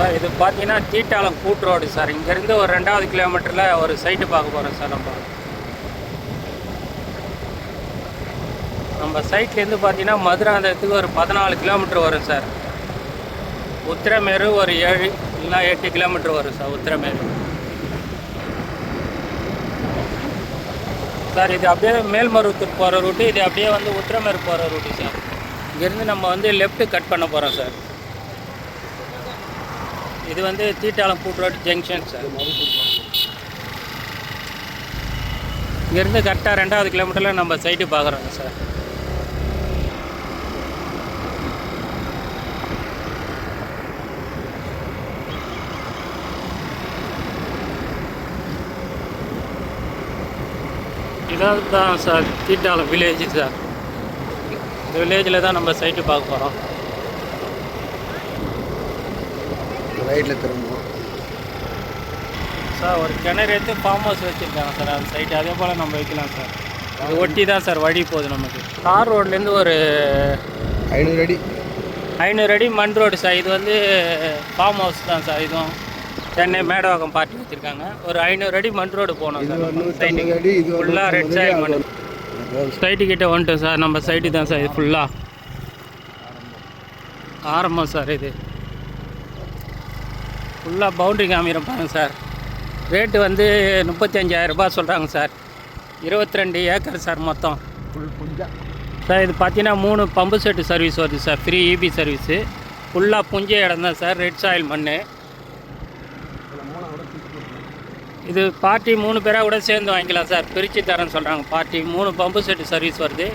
Sir இது பார்த்தீங்கன்னா தீட்டாளம் கூட்டு ரோடு சார். இங்கேருந்து ஒரு 2வது கிலோமீட்டரில் ஒரு சைட்டு பார்க்க போகிறோம் சார். நம்ம சைட்லேருந்து பார்த்தீங்கன்னா மதுராந்தகத்துக்கு ஒரு 14 கிலோமீட்டர் வரும் சார். உத்திரமேரு ஒரு 7 இல்லை 8 கிலோமீட்டர் வரும் சார் உத்திரமேரு. சார் இது அப்படியே மேல்மருவத்தூர் போகிற ரூட்டு, இது அப்படியே வந்து உத்திரமேரு போகிற ரூட்டு சார். இங்கேருந்து நம்ம வந்து லெஃப்ட்டு கட் பண்ண போகிறோம் சார். இது வந்து தீட்டாளம் கூட்டு ரோடு ஜங்ஷன் சார். இங்கேருந்து கரெக்டாக 2வது கிலோமீட்டரில் நம்ம சைட்டு பார்க்குறோங்க சார். இதான் தான் சார் தீட்டாளம் வில்லேஜ் சார். இந்த வில்லேஜில் தான் நம்ம சைட்டு பார்க்க போகிறோம். ரைட்டில் திரும்புவோம் சார். ஒரு கிணறு எடுத்து ஃபார்ம் ஹவுஸ் வச்சுருக்காங்க சார் அந்த சைட்டு. அதே போல் நம்ம வைக்கலாம் சார். அது ஒட்டி தான் சார் வழி போகுது நமக்கு. தார் ரோட்லேருந்து ஒரு 500 அடி மண் ரோடு சார். இது வந்து ஃபார்ம் ஹவுஸ் தான் சார். இதுவும் சென்னை மேடவாக்கம் பார்ட்டி வச்சுருக்காங்க. ஒரு 500 அடி மண் ரோடு போகணும் சார். சைட்டுக்கு ஃபுல்லாக ரெட் சாயில் மண். சைட்டு கிட்டே வந்துட்டோம் சார். நம்ம சைட்டு தான் சார். இது ஃபுல்லாக ஆரம்பம் சார். இது ஃபுல்லாக பவுண்ட்ரி காமிக்கிறப்பாங்க சார். ரேட்டு வந்து 35,000 ரூபாய் சொல்கிறாங்க சார். 22 ஏக்கர் சார் மொத்தம் சார். இது பார்த்தீங்கன்னா 3 பம்பு செட்டு சர்வீஸ் வருது சார். Free EB service. ஃபுல்லாக புஞ்ச இடம் தான் சார். ரெட் சாயில் மண். இது பார்ட்டி 3 பேராக கூட சேர்ந்து வாங்கிக்கலாம் சார். பிரித்து தரேன்னு சொல்கிறாங்க பார்ட்டி. 3 பம்பு செட்டு சர்வீஸ் வருது.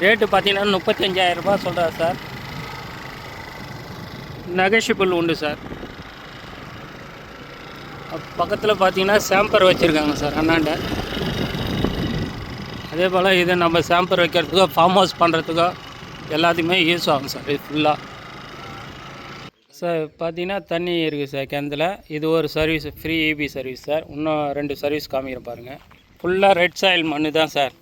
ரேட்டு பார்த்தீங்கன்னா 35,000 ரூபாய் சொல்கிறார் சார். நெகஷியபிள் உண்டு சார். பக்கத்தில் பார்த்தீங்கன்னா சாம்பர் வச்சுருக்காங்க சார் அண்ணாண்ட. அதே போல் இது நம்ம சாம்பர் வைக்கிறதுக்கோ ஃபார்ம் ஹவுஸ் பண்ணுறதுக்கோ எல்லாத்துக்குமே யூஸ் ஆகும் சார். இது ஃபுல்லாக சார் பார்த்தீங்கன்னா தண்ணி இருக்குது சார் கிணத்துல. இது ஒரு service free EB service sir. இன்னும் 2 சர்வீஸ் காமிக்கிறேன் பாருங்கள். ஃபுல்லாக ரெட் சாயில் மண் தான் சார்.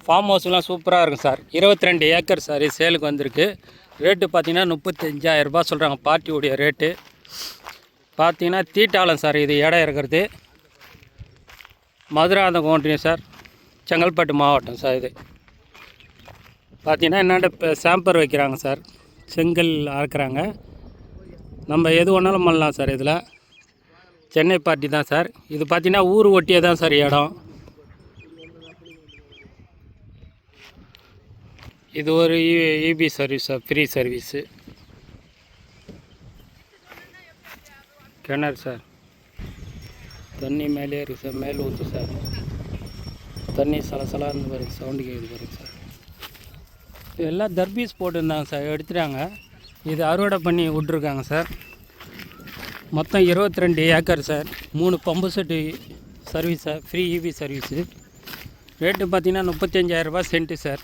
ஃபார்ம் ஹவுஸ்லாம் சூப்பராக இருக்கும் சார். 22 acre sir. இது சேலுக்கு வந்திருக்கு. ரேட்டு பார்த்தீங்கன்னா 35,000 ரூபாய் சொல்கிறாங்க பார்ட்டியுடைய ரேட்டு. பார்த்தீங்கன்னா தீட்டாளம் சார். இது இடம் இருக்கிறது மதுராந்தகம் ஒன்றியம் சார். செங்கல்பட்டு மாவட்டம் சார். இது பார்த்தீங்கன்னா என்னாண்ட இப்போ சாம்பர் வைக்கிறாங்க சார். செங்கல் அறுக்கிறாங்க. நம்ம எது ஒன்றாலும் பண்ணலாம் சார். இதில் சென்னை பார்ட்டி தான் சார். இது பார்த்தீங்கன்னா ஊர் ஒட்டியே தான் சார் இடம். இது ஒரு EB service sir. Free service. கிணறு சார். தண்ணி மேலே இருக்குது சார். மேலே ஊற்று சார். தண்ணி சலசலான்னு வருது. சவுண்டு கேட்குது பாருங்க சார். எல்லாம் தர்பீஸ் போட்டுருந்தாங்க சார். எடுத்துட்டாங்க. இது அறுவடை பண்ணி விட்ருக்காங்க சார். மொத்தம் 22 acre sir. 3 pump set service sir. Free EB service. Rate பார்த்தீங்கன்னா 35,000 ரூபாய் சென்ட்டு சார்.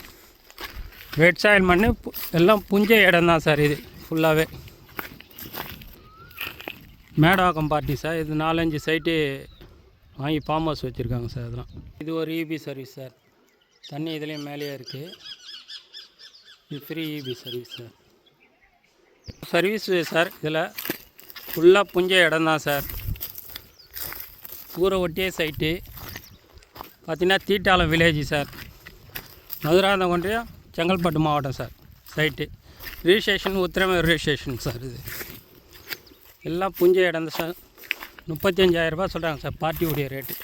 ரெட் சாயில் மண். எல்லாம் புஞ்ச இடம் தான் சார். இது ஃபுல்லாகவே மேடவாக்கம் பார்ட்டி சார். இது 4-5 சைட்டு வாங்கி ஃபார்ம் ஹவுஸ் வச்சுருக்காங்க சார். அதெல்லாம் இது ஒரு இபி சர்வீஸ் சார். தண்ணி இதுலேயும் மேலேயே இருக்குது. இது free EB service sir. Service sir. இதில் ஃபுல்லாக புஞ்ச இடம் தான் சார். ஊரை ஒட்டியே சைட்டு. பார்த்திங்கன்னா தீட்டாளம் வில்லேஜ் சார். மதுராந்தகம் ஒன்றியம் செங்கல்பட்டு மாவட்டம் sir. Site registration Uthiramerur registration sir. இது எல்லாம் புஞ்ச இடம் தான் சார். 35,000 ரூபாய் சொல்கிறாங்க சார் பார்ட்டியுடைய ரேட்டு.